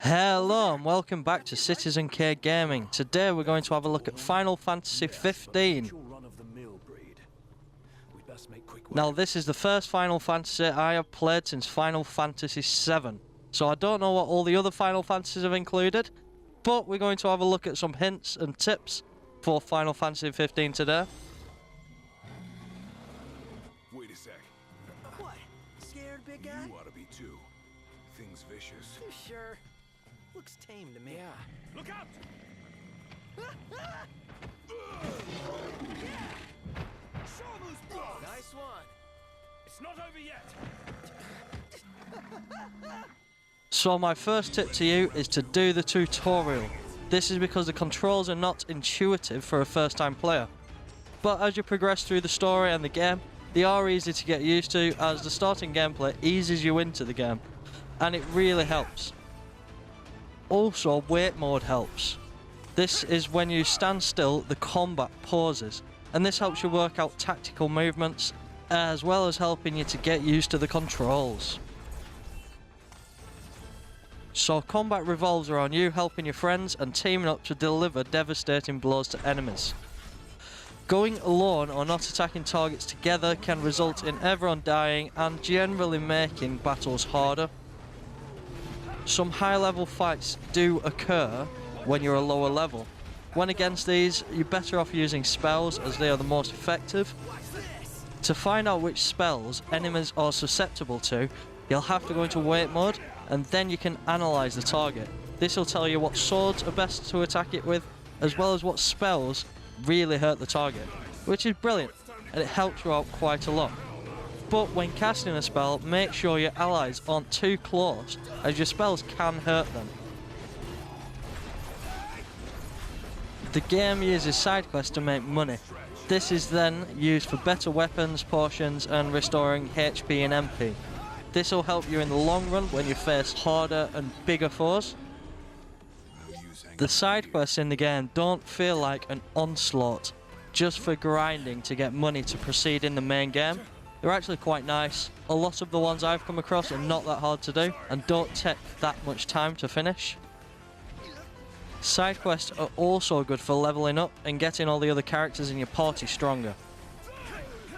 Hello and welcome back to Citizen K Gaming. Today we're going to have a look at Final Fantasy 15. Now this is the first Final Fantasy I have played since Final Fantasy 7. So I don't know what all the other Final Fantasies have included, but we're going to have a look at some hints and tips for Final Fantasy 15 today. Wait a sec. What? Scared, big guy? You ought to be too. Thing's vicious. You sure? Looks tame to me. Yeah. Look out! Nice one. It's not over yet. So my first tip to you is to do the tutorial. This is because the controls are not intuitive for a first time player. But as you progress through the story and the game, they are easy to get used to as the starting gameplay eases you into the game. And it really helps. Also, wait mode helps. This is when you stand still, the combat pauses, and this helps you work out tactical movements, as well as helping you to get used to the controls. So combat revolves around you helping your friends and teaming up to deliver devastating blows to enemies. Going alone or not attacking targets together can result in everyone dying and generally making battles harder. Some high level fights do occur when you're a lower level. When against these, you're better off using spells as they are the most effective. To find out which spells enemies are susceptible to, you'll have to go into wait mode and then you can analyse the target. This will tell you what swords are best to attack it with, as well as what spells really hurt the target, which is brilliant and it helps you out quite a lot. But when casting a spell, make sure your allies aren't too close, as your spells can hurt them. The game uses side quests to make money. This is then used for better weapons, potions and restoring HP and MP. This will help you in the long run when you face harder and bigger foes. The side quests in the game don't feel like an onslaught just for grinding to get money to proceed in the main game. They're actually quite nice. A lot of the ones I've come across are not that hard to do and don't take that much time to finish. Side quests are also good for leveling up and getting all the other characters in your party stronger.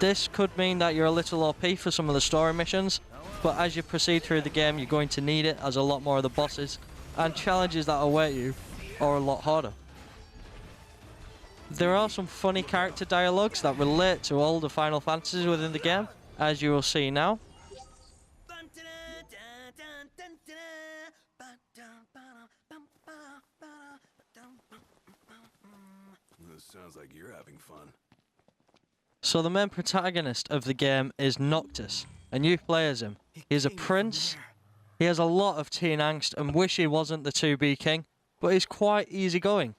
This could mean that you're a little OP for some of the story missions, but as you proceed through the game you're going to need it, as a lot more of the bosses and challenges that await you are a lot harder. There are some funny character dialogues that relate to all the Final Fantasies within the game, as you will see now. This sounds like you're having fun. So the main protagonist of the game is Noct, and you play as him. He's a prince, he has a lot of teen angst and wish he wasn't the to-be king, but he's quite easygoing.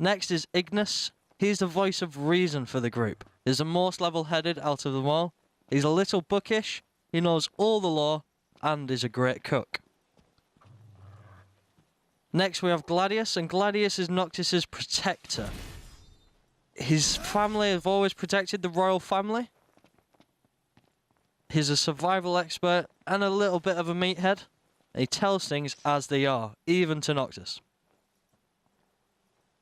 Next is Ignis. He's the voice of reason for the group. He's the most level-headed out of them all. He's a little bookish, he knows all the lore, and is a great cook. Next we have Gladius, and Gladius is Noctis's protector. His family have always protected the royal family. He's a survival expert and a little bit of a meathead. He tells things as they are, even to Noctis.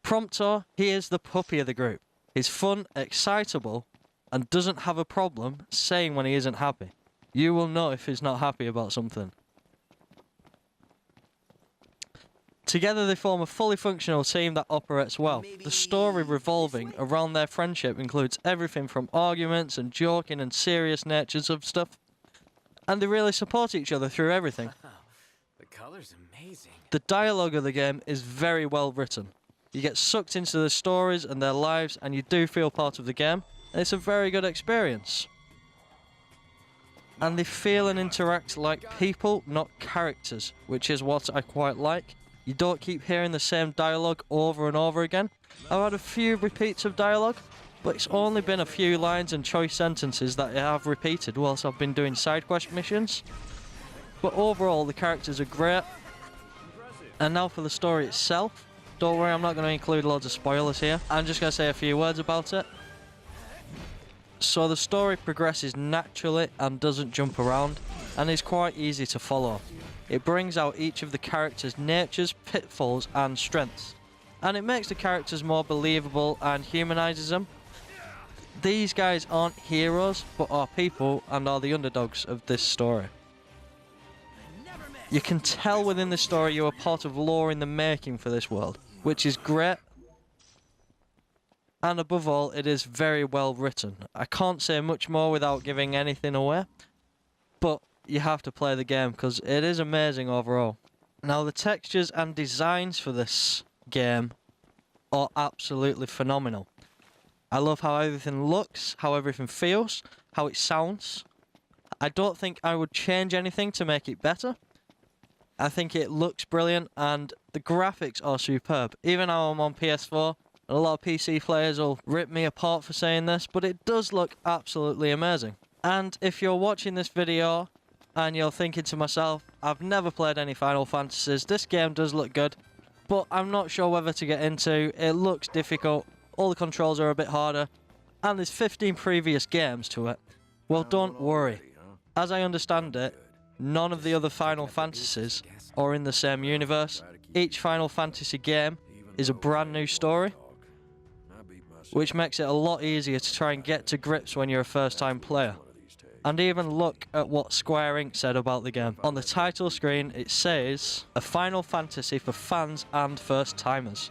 Promptor, he is the puppy of the group. He's fun, excitable, and doesn't have a problem saying when he isn't happy. You will know if he's not happy about something. Together they form a fully functional team that operates well. The story revolving around their friendship includes everything from arguments and joking and serious natures of stuff. And they really support each other through everything. Wow, the color's amazing. The dialogue of the game is very well written. You get sucked into the stories and their lives and you do feel part of the game. And it's a very good experience. And they feel and interact like people, not characters, which is what I quite like. You don't keep hearing the same dialogue over and over again. I've had a few repeats of dialogue, but it's only been a few lines and choice sentences that I have repeated whilst I've been doing side quest missions. But overall, the characters are great. And now for the story itself. Don't worry, I'm not going to include loads of spoilers here. I'm just going to say a few words about it. So the story progresses naturally and doesn't jump around. and is quite easy to follow. It brings out each of the characters' natures, pitfalls and strengths, and it makes the characters more believable and humanises them. These guys aren't heroes, but are people and are the underdogs of this story. You can tell within this story you are part of lore in the making for this world, which is great. And above all, it is very well written. I can't say much more without giving anything away, but you have to play the game because it is amazing overall. Now, the textures and designs for this game are absolutely phenomenal. I love how everything looks, how everything feels, how it sounds. I don't think I would change anything to make it better. I think it looks brilliant and the graphics are superb. Even though I'm on PS4, and a lot of PC players will rip me apart for saying this, but it does look absolutely amazing. And if you're watching this video and you're thinking to myself, I've never played any Final Fantasies, this game does look good, but I'm not sure whether to get into, it looks difficult, all the controls are a bit harder, and there's 15 previous games to it. Well, don't worry. As I understand it, none of the other Final Fantasies are in the same universe. Each Final Fantasy game is a brand new story, which makes it a lot easier to try and get to grips when you're a first-time player. And even look at what Square Enix said about the game. On the title screen it says, a Final Fantasy for fans and first-timers.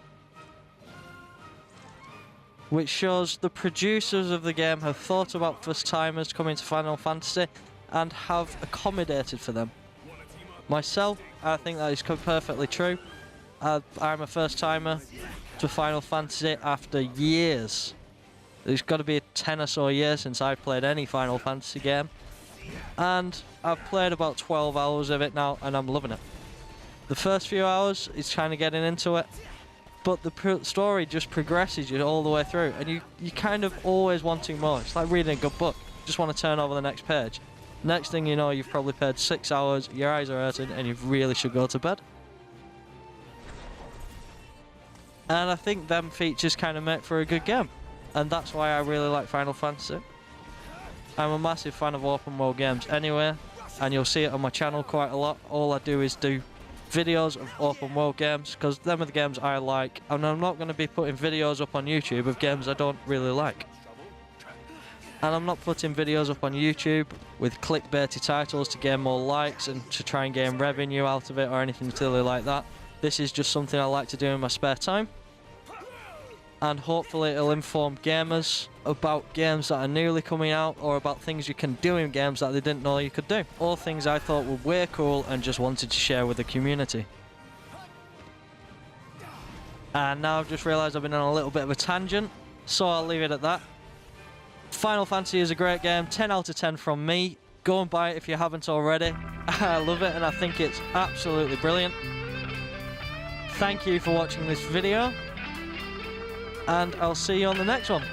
Which shows the producers of the game have thought about first-timers coming to Final Fantasy and have accommodated for them. Myself, I think that is perfectly true. I'm a first-timer to Final Fantasy after years. There's got to be 10 or so years since I've played any Final Fantasy game, and I've played about 12 hours of it now and I'm loving it. The first few hours is kind of getting into it, but the story just progresses you all the way through and you kind of always wanting more. It's like reading a good book, you just want to turn over the next page. Next thing you know, you've probably played 6 hours, your eyes are hurting and you really should go to bed. And I think them features kind of make for a good game. And that's why I really like Final Fantasy. I'm a massive fan of open world games anyway, and you'll see it on my channel quite a lot. All I do is do videos of open world games, because them are the games I like, and I'm not going to be putting videos up on YouTube of games I don't really like. And I'm not putting videos up on YouTube with clickbaity titles to gain more likes and to try and gain revenue out of it or anything silly like that. This is just something I like to do in my spare time. And hopefully it'll inform gamers about games that are newly coming out, or about things you can do in games that they didn't know you could do. All things I thought were way cool and just wanted to share with the community. And now I've just realised I've been on a little bit of a tangent, so I'll leave it at that. Final Fantasy is a great game, 10 out of 10 from me. Go and buy it if you haven't already. I love it and I think it's absolutely brilliant. Thank you for watching this video, and I'll see you on the next one.